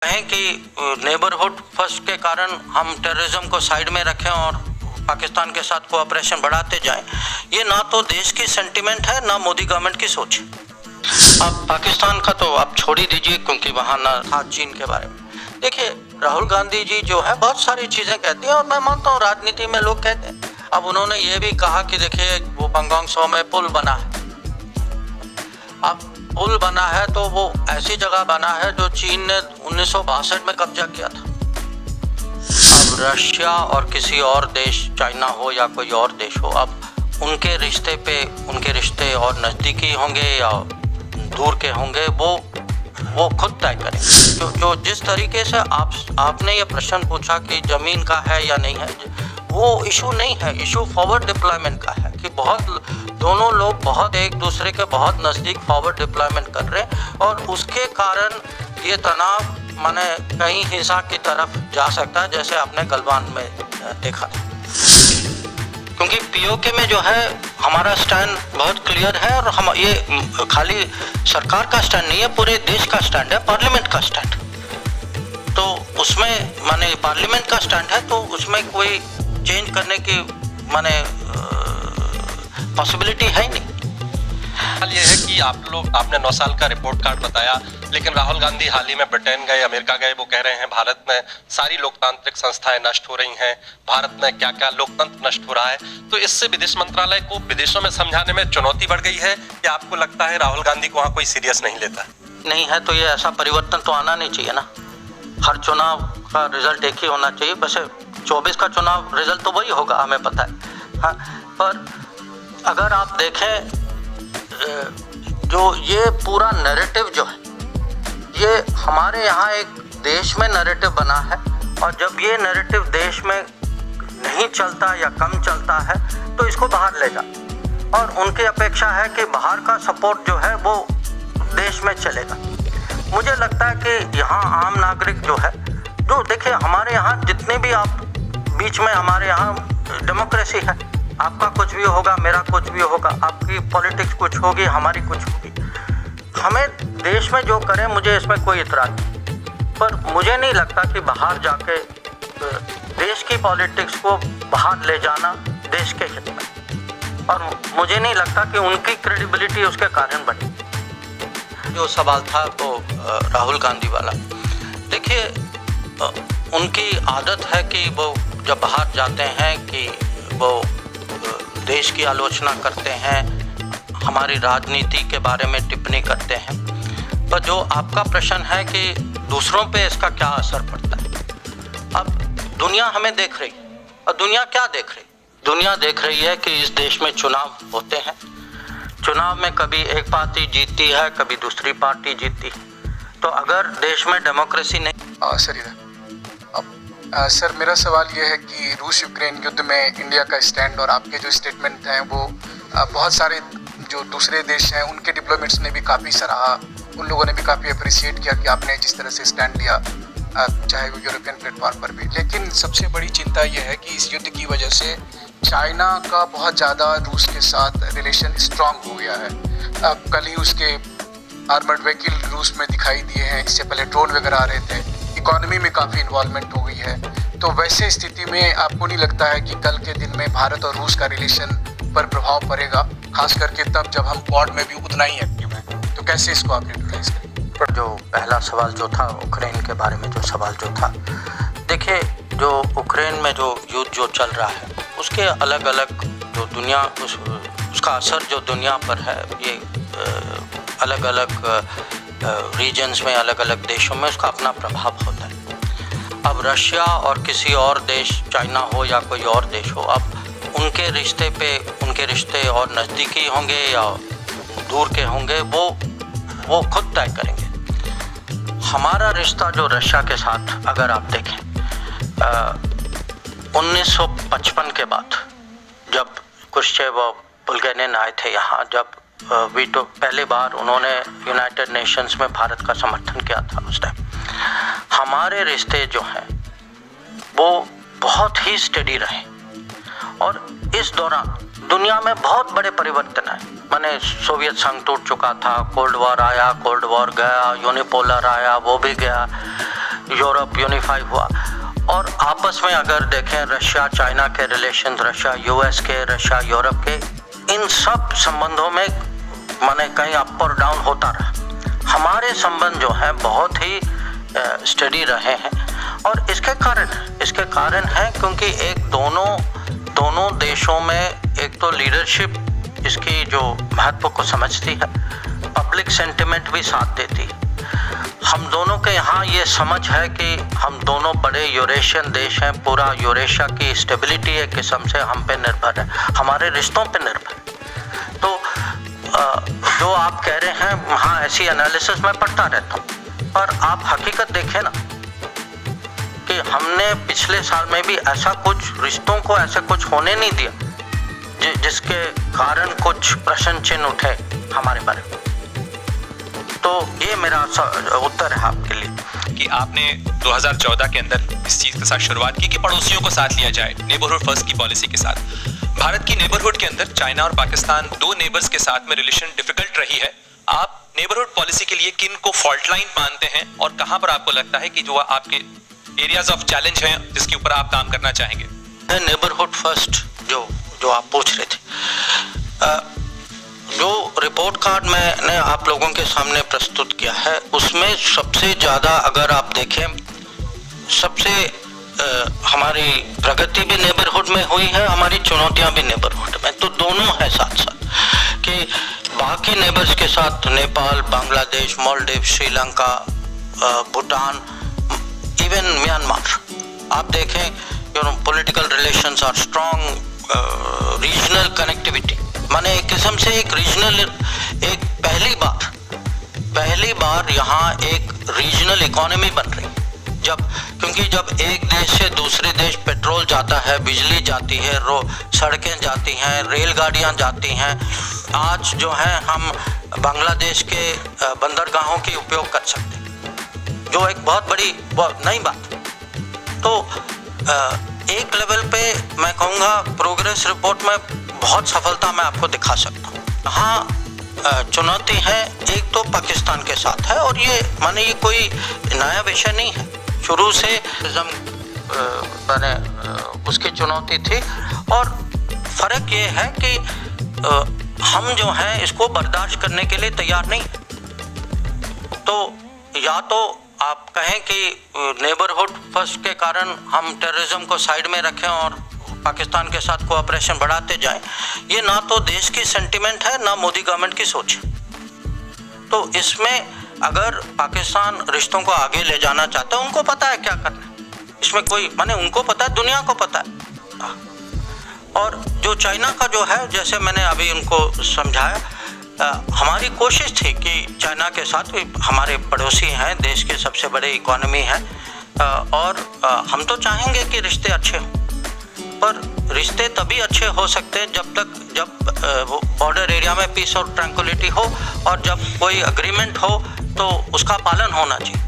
कहें कि neighbourhood first के कारण हम टेररिज्म को साइड में रखें और पाकिस्तान के साथ कोऑपरेशन बढ़ाते जाएं, ये ना तो देश की सेंटिमेंट है ना मोदी गवर्नमेंट की सोच है। अब पाकिस्तान का तो आप छोड़ ही दीजिए, क्योंकि वहाँ ना था चीन के बारे में। देखिए, राहुल गांधी जी जो है बहुत सारी चीज़ें कहती हैं और मैं मानता हूँ राजनीति में लोग कहते हैं। अब उन्होंने ये भी कहा कि देखिए वो बंगोंग सो में पुल बना है। अब पुल बना है तो वो ऐसी जगह बना है जो चीन ने 1962 में कब्जा किया था। अब रशिया और किसी और देश, चाइना हो या कोई और देश हो, अब उनके रिश्ते और नज़दीकी होंगे या दूर के होंगे, वो खुद तय करें। जो जिस तरीके से आपने ये प्रश्न पूछा कि ज़मीन का है या नहीं है, वो इशू नहीं है, इशू फॉरवर्ड डिप्लॉयमेंट का है कि दोनों लोग बहुत एक दूसरे के बहुत नज़दीक फॉरवर्ड डिप्लॉयमेंट कर रहे हैं और उसके कारण ये तनाव माने कहीं हिंसा की तरफ जा सकता है, जैसे आपने गलवान में देखा था। क्योंकि पीओके में जो है हमारा स्टैंड बहुत क्लियर है और हम ये खाली सरकार का स्टैंड नहीं है, पूरे देश का स्टैंड है, पार्लियामेंट का स्टैंड। तो उसमें माने पार्लियामेंट का स्टैंड है तो उसमें कोई चेंज करने की माने पॉसिबिलिटी है ही नहीं। हाल ये है कि आपने 9 साल का रिपोर्ट कार्ड बताया, लेकिन राहुल गांधी हाल ही में ब्रिटेन गए, अमेरिका गए, वो कह रहे हैं भारत में सारी लोकतांत्रिक संस्थाएं नष्ट हो रही हैं, भारत में क्या क्या लोकतंत्र नष्ट हो रहा है। तो इससे विदेश मंत्रालय को विदेशों में समझाने में चुनौती बढ़ गई है या आपको लगता है राहुल गांधी को वहाँ कोई सीरियस नहीं लेता? नहीं है तो ये ऐसा परिवर्तन तो आना नहीं चाहिए ना। हर चुनाव का रिजल्ट एक ही होना चाहिए। वैसे 24 का चुनाव रिजल्ट तो वही होगा, हमें पता है। हाँ, पर अगर आप देखें जो ये पूरा नैरेटिव जो है, ये हमारे यहाँ एक देश में नैरेटिव बना है और जब ये नैरेटिव देश में नहीं चलता या कम चलता है तो इसको बाहर ले जा, और उनकी अपेक्षा है कि बाहर का सपोर्ट जो है वो देश में चलेगा। मुझे लगता है कि यहाँ आम नागरिक जो है, जो देखिए हमारे यहाँ जितने भी आप बीच में, हमारे यहाँ डेमोक्रेसी है, आपका कुछ भी होगा, मेरा कुछ भी होगा, आपकी पॉलिटिक्स कुछ होगी, हमारी कुछ होगी। हमें देश में जो करें मुझे इसमें कोई इतराज़ नहीं, पर मुझे नहीं लगता कि बाहर जाके देश की पॉलिटिक्स को बाहर ले जाना देश के हित में, और मुझे नहीं लगता कि उनकी क्रेडिबिलिटी उसके कारण बनी। जो सवाल था वो राहुल गांधी वाला, देखिए उनकी आदत है कि वो जब बाहर जाते हैं कि वो देश की आलोचना करते हैं, हमारी राजनीति के बारे में टिप्पणी करते हैं। पर जो आपका प्रश्न है कि दूसरों पे इसका क्या असर पड़ता है, अब दुनिया हमें देख रही है और दुनिया क्या देख रही? दुनिया देख रही है कि इस देश में चुनाव होते हैं, चुनाव में कभी एक पार्टी जीतती है, कभी दूसरी पार्टी जीतती है। तो अगर देश में डेमोक्रेसी नहीं सर, मेरा सवाल ये है कि रूस यूक्रेन युद्ध में इंडिया का स्टैंड और आपके जो स्टेटमेंट हैं वो बहुत सारे जो दूसरे देश हैं उनके डिप्लोमेट्स ने भी काफ़ी सराहा, उन लोगों ने भी काफ़ी अप्रिशिएट किया कि आपने जिस तरह से स्टैंड लिया, चाहे वो यूरोपियन प्लेटफॉर्म पर भी। लेकिन सबसे बड़ी चिंता ये है कि इस युद्ध की वजह से चाइना का बहुत ज़्यादा रूस के साथ रिलेशन स्ट्रांग हो गया है। कल ही उसके आर्मर्ड व्हीकल रूस में दिखाई दिए हैं, इससे पहले ड्रोन वगैरह आ रहे थे, इकोनॉमी में काफ़ी इन्वॉल्वमेंट हो गई है। तो वैसे स्थिति में आपको नहीं लगता है कि कल के दिन में भारत और रूस का रिलेशन पर प्रभाव पड़ेगा, खास करके तब जब हम क्वाड में भी उतना ही एक्टिव हैं? तो कैसे इसको आप न्यूट्रलाइज करेंगे? पर जो पहला सवाल जो था यूक्रेन के बारे में, जो सवाल जो था, देखिए जो यूक्रेन में जो युद्ध जो चल रहा है उसके अलग अलग जो दुनिया उसका असर जो दुनिया पर है, ये अलग अलग रीजन्स में, अलग अलग देशों में उसका अपना प्रभाव होता है। अब रशिया और किसी और देश, चाइना हो या कोई और देश हो, अब उनके रिश्ते और नज़दीकी होंगे या दूर के होंगे, वो खुद तय करेंगे। हमारा रिश्ता जो रशिया के साथ अगर आप देखें 1955 के बाद जब क्रुश्चेव और बुल्गेरियन आए थे यहाँ, जब वीटो पहली बार उन्होंने यूनाइटेड नेशंस में भारत का समर्थन किया था, उस टाइम हमारे रिश्ते जो हैं वो बहुत ही स्टेडी रहे। और इस दौरान दुनिया में बहुत बड़े परिवर्तन आए, माने सोवियत संघ टूट चुका था, कोल्ड वॉर आया, कोल्ड वॉर गया, यूनिपोलर आया, वो भी गया। यूरोप यूनिफाई हुआ। और आपस में अगर देखें रशिया चाइना के रिलेशन, रशिया यूएस के, रशिया यूरोप के, इन सब संबंधों में माने कहीं अप और डाउन होता रहा। हमारे संबंध जो हैं बहुत ही स्टडी रहे हैं और इसके कारण है क्योंकि एक दोनों देशों में एक तो लीडरशिप इसकी जो महत्व को समझती है, पब्लिक सेंटिमेंट भी साथ देती है। हम दोनों के यहाँ ये समझ है कि हम दोनों बड़े यूरेशियन देश हैं, पूरा यूरेशिया की स्टेबिलिटी एक किस्म से हम पे निर्भर है, हमारे रिश्तों पे निर्भर है। तो जो आप कह रहे हैं, हाँ ऐसी एनालिसिस मैं पढ़ता रहता हूँ, पर आप हकीकत देखें ना कि हमने पिछले साल में भी ऐसा कुछ रिश्तों को ऐसा कुछ होने नहीं दिया जिसके कारण कुछ प्रश्न चिन्ह उठे हमारे बारे में। तो ये मेरा उत्तर है आपके लिए कि आपने 2014 के अंदर इस चीज़ के साथ शुरुआत की कि पड़ोसियों को साथ लिया जाए, नेबरहुड फर्स्ट की पॉलिसी के साथ। भारत की नेबरहुड के अंदर चाइना और पाकिस्तान दो नेबर्स के साथ में रिलेशन डिफिकल्ट रही है। आप नेबरहुड पॉलिसी के लिए किन को फॉल्ट लाइन मानते हैं और कहां पर आपको लगता है कि जो आपके एरियाज ऑफ चैलेंज हैं जिसके ऊपर आप काम करना चाहेंगे? नेबरहुड फर्स्ट जो आप पूछ रहे थे, जो रिपोर्ट कार्ड मैंने आप लोगों के सामने प्रस्तुत किया है उसमें सबसे ज़्यादा अगर आप देखें, सबसे हमारी प्रगति भी नेबरहुड में हुई है, हमारी चुनौतियां भी नेबरहुड में, तो दोनों है साथ साथ कि बाकी नेबर्स के साथ नेपाल, बांग्लादेश, मालदीव, श्रीलंका, भूटान, इवन म्यांमार, आप देखें political relations are strong, regional connectivity, माने एक किस्म से एक रीजनल, एक पहली बार यहाँ एक रीजनल इकोनॉमी बन रही, क्योंकि जब एक देश से दूसरे देश पेट्रोल जाता है, बिजली जाती है, सड़कें जाती हैं, रेलगाड़ियाँ जाती हैं, आज जो है हम बांग्लादेश के बंदरगाहों की उपयोग कर सकते हैं, जो एक बहुत नई बात। तो एक लेवल पे मैं कहूँगा प्रोग्रेस रिपोर्ट में बहुत सफलता मैं आपको दिखा सकता हूँ। हाँ चुनौती है एक तो पाकिस्तान के साथ है, और ये माने ये कोई नया विषय नहीं है, शुरू से मैंने उसकी चुनौती थी। और फ़र्क ये है कि हम जो हैं इसको बर्दाश्त करने के लिए तैयार नहीं है। तो या तो आप कहें कि नेबरहुड फर्स्ट के कारण हम टेररिज्म को साइड में रखें और पाकिस्तान के साथ कोऑपरेशन बढ़ाते जाएं, ये ना तो देश की सेंटिमेंट है ना मोदी गवर्नमेंट की सोच है। तो इसमें अगर पाकिस्तान रिश्तों को आगे ले जाना चाहता है, उनको पता है क्या करना है, इसमें कोई माने उनको पता है, दुनिया को पता है। और जो चाइना का जो है, जैसे मैंने अभी उनको समझाया, हमारी कोशिश थी कि चाइना के साथ हमारे पड़ोसी हैं, देश के सबसे बड़े इकोनॉमी हैं, और हम तो चाहेंगे कि रिश्ते अच्छे हों, पर रिश्ते तभी अच्छे हो सकते हैं जब बॉर्डर एरिया में पीस और ट्रैंक्विलिटी हो, और जब कोई अग्रीमेंट हो तो उसका पालन होना चाहिए।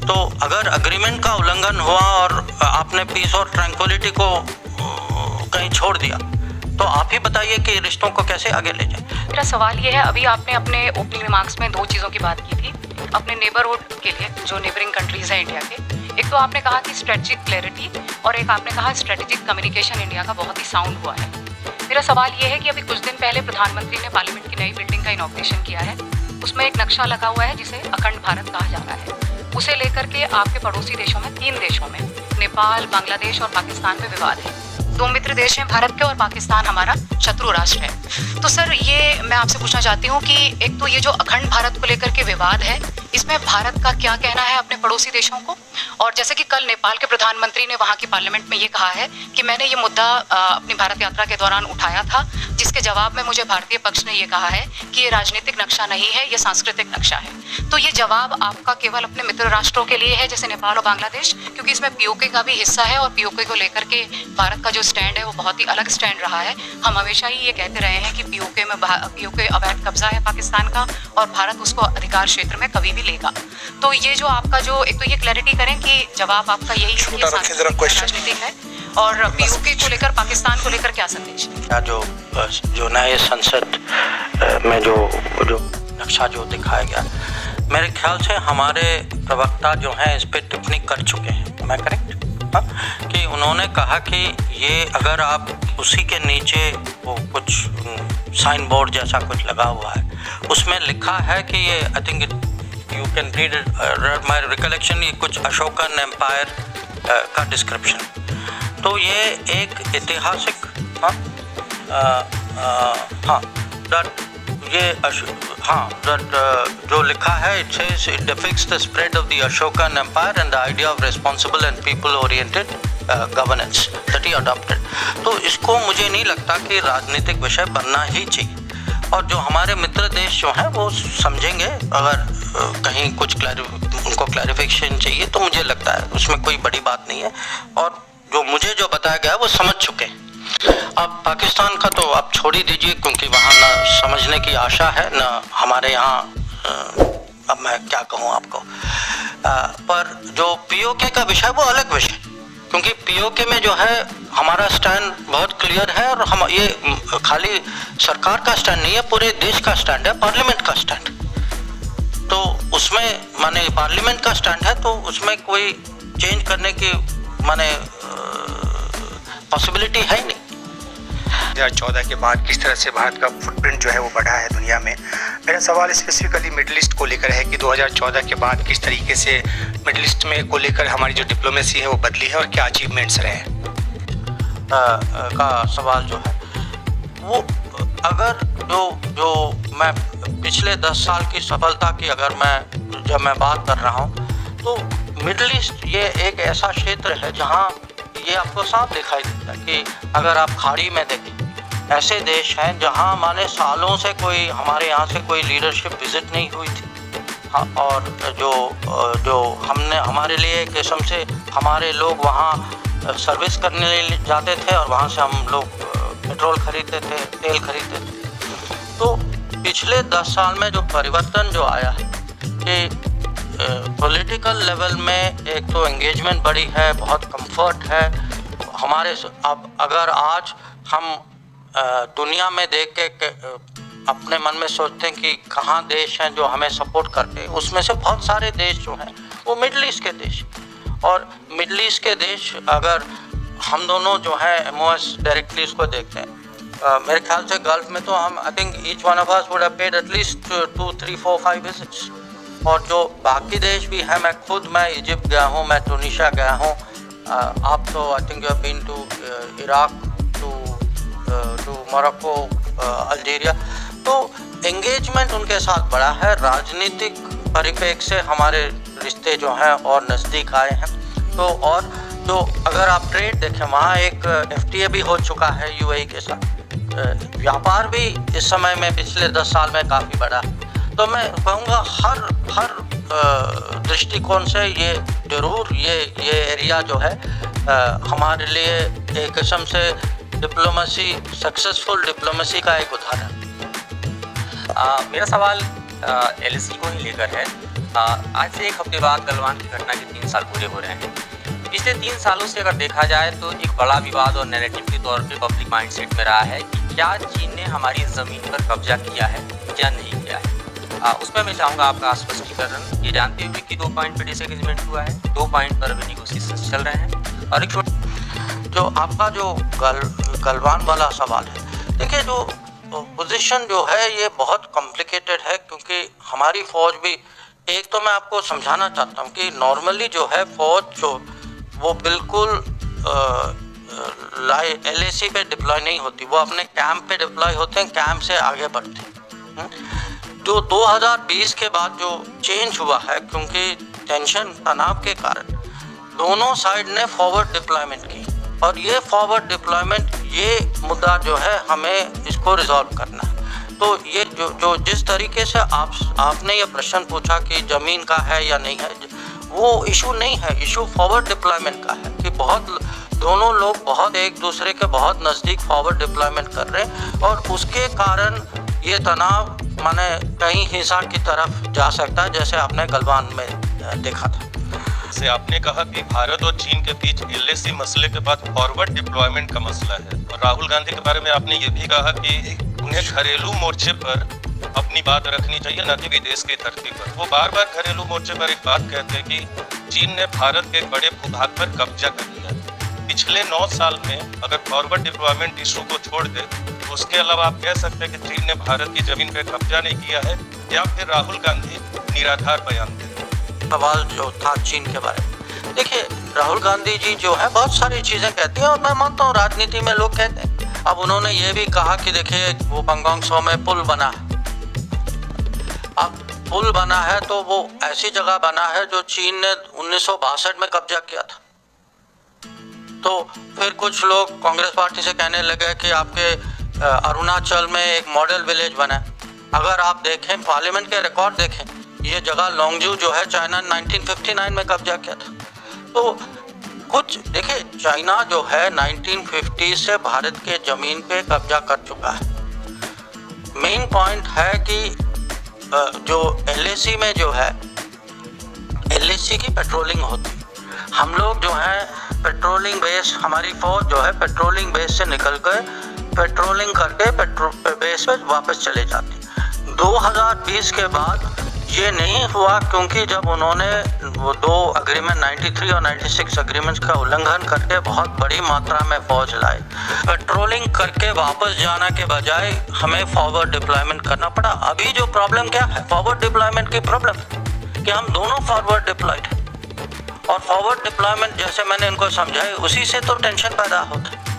तो अगर अग्रीमेंट का उल्लंघन हुआ और आपने पीस और ट्रैंक्विलिटी को कहीं छोड़ दिया, तो आप ही बताइए कि रिश्तों को कैसे आगे ले जाए। मेरा सवाल ये है, अभी आपने अपने ओपनिंग रिमार्क्स में दो चीज़ों की बात की थी अपने नेबरहुड के लिए, जो नेबरिंग कंट्रीज़ हैं इंडिया के। एक तो आपने कहा कि स्ट्रेटेजिक क्लैरिटी, और एक आपने कहा स्ट्रेटेजिक कम्युनिकेशन इंडिया का बहुत ही साउंड हुआ है। मेरा सवाल ये है कि अभी कुछ दिन पहले प्रधानमंत्री ने पार्लियामेंट की नई बिल्डिंग का इनॉग्रेशन किया है, उसमें एक नक्शा लगा हुआ है जिसे अखंड भारत कहा जा रहा है। उसे लेकर के आपके पड़ोसी देशों में, 3 देशों में, नेपाल, बांग्लादेश और पाकिस्तान में विवाद है। 2 मित्र देश हैं भारत के, और पाकिस्तान हमारा शत्रु राष्ट्र है। तो सर, ये मैं आपसे पूछना चाहती हूँ कि एक तो ये जो अखंड भारत को लेकर के विवाद है, इसमें भारत का क्या कहना है अपने पड़ोसी देशों को? और जैसे कि कल नेपाल के प्रधानमंत्री ने वहाँ की पार्लियामेंट में ये कहा है कि मैंने ये मुद्दा अपनी भारत यात्रा के दौरान उठाया था, जिसके जवाब में मुझे भारतीय पक्ष ने ये कहा है कि ये राजनीतिक नक्शा नहीं है, ये सांस्कृतिक नक्शा है। तो ये जवाब आपका केवल अपने मित्र राष्ट्रों के लिए है, जैसे नेपाल और बांग्लादेश, क्योंकि इसमें पीओके का भी हिस्सा है, और पीओके को लेकर के भारत का जो स्टैंड है वो बहुत ही अलग स्टैंड रहा है। हम हमेशा ही ये कहते रहे हैं कि पीओके अवैध कब्जा है पाकिस्तान का, और भारत उसको अधिकार क्षेत्र में कभी भी लेगा। तो ये जो आपका जो, एक तो ये क्लैरिटी करें कि जवाब आपका यही है कि राजनीतिक है, और पीओके को लेकर, पाकिस्तान को लेकर क्या संदेश है? जो नए संसद में जो नक्शा जो दिखाया गया, मेरे ख्याल से हमारे प्रवक्ता जो हैं इस पे टिप्पणी कर चुके हैं, मैं करेक्ट? हाँ, कि उन्होंने कहा कि ये अगर आप उसी के नीचे वो कुछ साइन बोर्ड जैसा कुछ लगा हुआ है, उसमें लिखा है कि ये आई think you can read my recollection, ये कुछ अशोकन एम्पायर का डिस्क्रिप्शन। तो ये एक ऐतिहासिक जो लिखा है, it says it depicts the spread of the Ashokan empire and the idea of responsible and people oriented governance that he adopted. तो इसको मुझे नहीं लगता कि राजनीतिक विषय बनना ही चाहिए, और जो हमारे मित्र देश जो हैं वो समझेंगे। अगर कहीं कुछ उनको क्लैरिफिकेशन चाहिए तो मुझे लगता है उसमें कोई बड़ी बात नहीं है, और जो मुझे जो बताया गया वो समझ चुके हैं। अब पाकिस्तान का तो आप छोड़ ही दीजिए, क्योंकि वहाँ ना समझने की आशा है ना हमारे यहाँ। अब मैं क्या कहूँ आपको, पर जो पीओके का विषय वो अलग विषय, क्योंकि पीओके में जो है हमारा स्टैंड बहुत क्लियर है, और हम ये खाली सरकार का स्टैंड नहीं है, पूरे देश का स्टैंड है, पार्लियामेंट का स्टैंड। तो उसमें माने पार्लियामेंट का स्टैंड है, तो उसमें कोई चेंज करने की माने पॉसिबिलिटी है ही नहीं। 2014 के बाद किस तरह से भारत का फुटप्रिंट जो है वो बढ़ा है दुनिया में। मेरा सवाल स्पेसिफिकली मिडिल ईस्ट को लेकर है कि 2014 के बाद किस तरीके से मिडिल ईस्ट में को लेकर हमारी जो डिप्लोमेसी है वो बदली है और क्या अचीवमेंट्स रहे हैं। का सवाल जो है वो, अगर जो मैं पिछले 10 साल की सफलता की अगर जब मैं बात कर रहा हूँ, तो मिडिल ईस्ट ये एक ऐसा क्षेत्र है जहाँ ये आपको साफ दिखाई देता है कि अगर आप खाड़ी में देखें, ऐसे देश हैं जहाँ माने सालों से कोई हमारे यहाँ से कोई लीडरशिप विजिट नहीं हुई थी। हाँ, और जो हमने हमारे लिए एक किस्म से हमारे लोग वहाँ सर्विस करने जाते थे, और वहाँ से हम लोग पेट्रोल खरीदते थे, तेल खरीदते थे। तो पिछले 10 साल में जो परिवर्तन जो आया है कि पॉलिटिकल लेवल में एक तो एंगेजमेंट बढ़ी है, बहुत कंफर्ट है हमारे। अब अगर आज हम दुनिया में देख के अपने मन में सोचते हैं कि कहाँ देश हैं जो हमें सपोर्ट करते हैं, उसमें से बहुत सारे देश जो हैं वो मिडिल ईस्ट के देश। और मिडिल ईस्ट के देश अगर हम दोनों जो है MOS डायरेक्टली उसको देखते हैं, मेरे ख्याल से गल्फ में तो हम I think each one of us would have paid at least 2, 3, 4, 5 visits. और जो बाकी देश भी हैं, मैं इजिप्ट गया हूँ, मैं टूनिशिया गया हूँ, आप तो I think you have been to Iraq, to Morocco, Algeria. तो एंगेजमेंट उनके साथ बढ़ा है, राजनीतिक परिप्रेक्ष्य से हमारे रिश्ते जो हैं और नज़दीक आए हैं। तो और जो अगर आप ट्रेड देखें, वहाँ एक FTA भी हो चुका है UAE के साथ। व्यापार भी इस समय में पिछले 10 साल में काफ़ी बढ़ा। तो मैं कहूँगा हर दृष्टिकोण से ये जरूर ये एरिया जो है हमारे लिए एक किस्म से डिप्लोमेसी, सक्सेसफुल डिप्लोमेसी का एक उदाहरण। मेरा सवाल LAC को ही लेकर है। आज से एक हफ्ते बाद गलवान की घटना के 3 साल पूरे हो रहे हैं। पिछले 3 सालों से अगर देखा जाए तो एक बड़ा विवाद और नैरेटिव के तौर पे पब्लिक माइंडसेट में रहा है कि क्या चीन ने हमारी ज़मीन पर कब्जा किया है या नहीं किया है। उसमें मैं चाहूँगा आपका स्पष्टीकरण, ये जानते हुए कि 2 पॉइंट पर डिसएग्रीमेंट हुआ है, 2 पॉइंट पर अभी निगोशिएशंस चल रहे हैं। और एक जो आपका जो गलवान वाला सवाल है, देखिए जो पोजीशन जो है ये बहुत कॉम्प्लिकेटेड है, क्योंकि हमारी फ़ौज भी, एक तो मैं आपको समझाना चाहता हूँ कि नॉर्मली जो है फ़ौज जो वो बिल्कुल LAC पे डिप्लॉय नहीं होती, वो अपने कैंप पे डिप्लॉय होते हैं, कैंप से आगे बढ़ते हैं। जो 2020 के बाद जो चेंज हुआ है, क्योंकि टेंशन तनाव के कारण दोनों साइड ने फॉरवर्ड डिप्लॉयमेंट की, और ये फॉरवर्ड डिप्लॉयमेंट ये मुद्दा जो है हमें इसको रिजॉल्व करना है। तो ये जो जिस तरीके से आपने ये प्रश्न पूछा कि ज़मीन का है या नहीं है, वो इशू नहीं है, इशू फॉरवर्ड डिप्लॉयमेंट का है कि दोनों लोग बहुत एक दूसरे के बहुत नज़दीक फॉरवर्ड डिप्लॉयमेंट कर रहे हैं, और उसके कारण ये तनाव माने कहीं हिंसा की तरफ जा सकता है, जैसे आपने गलवान में देखा था। से आपने कहा कि भारत और चीन के बीच LAC मसले के बाद फॉरवर्ड डिप्लॉयमेंट का मसला है, और राहुल गांधी के बारे में आपने ये भी कहा कि उन्हें घरेलू मोर्चे पर अपनी बात रखनी चाहिए, न कि विदेश की धरती पर। वो बार बार घरेलू मोर्चे पर एक बात कहते हैं कि चीन ने भारत के एक बड़े भूभाग पर कब्जा कर लिया। पिछले 9 साल में अगर फॉरवर्ड डिप्लॉयमेंट इशू को छोड़ दे तो उसके अलावा आप कह सकते हैं कि चीन ने भारत की जमीन पर कब्जा नहीं किया है, या फिर राहुल गांधी निराधार बयान दे। सवाल जो था चीन के बारे में, देखिए राहुल गांधी जी जो है बहुत सारी चीज़ें कहती हैं और मैं मानता हूँ राजनीति में लोग कहते हैं। अब उन्होंने ये भी कहा कि देखिए वो बंगोंग त्सो में पुल बना है। अब पुल बना है तो वो ऐसी जगह बना है जो चीन ने 1962 में कब्जा किया था। तो फिर कुछ लोग कांग्रेस पार्टी से कहने लगे कि आपके अरुणाचल में एक मॉडल विलेज बना है। अगर आप देखें पार्लियामेंट के रिकॉर्ड देखें, ये जगह लोंगजू जो है चाइना 1959 में कब्जा किया था। तो कुछ देखिए चाइना जो है 1950 से भारत के ज़मीन पे कब्जा कर चुका है। मेन पॉइंट है कि जो LAC में जो है LAC की पेट्रोलिंग होती है। हम लोग जो है पेट्रोलिंग बेस, हमारी फौज जो है पेट्रोलिंग बेस से निकल कर पेट्रोलिंग करके बेस पे वापस चले जाती है। 2020 के बाद ये नहीं हुआ क्योंकि जब उन्होंने वो 2 अग्रीमेंट 93 और 96 अग्रीमेंट्स का उल्लंघन करके बहुत बड़ी मात्रा में फौज लाए, पेट्रोलिंग करके वापस जाना के बजाय हमें फॉरवर्ड डिप्लॉयमेंट करना पड़ा। अभी जो प्रॉब्लम क्या है, फॉरवर्ड डिप्लॉयमेंट की प्रॉब्लम कि हम दोनों फॉरवर्ड डिप्लॉयड हैं और फॉरवर्ड डिप्लॉयमेंट जैसे मैंने इनको समझाया उसी से तो टेंशन पैदा होता है।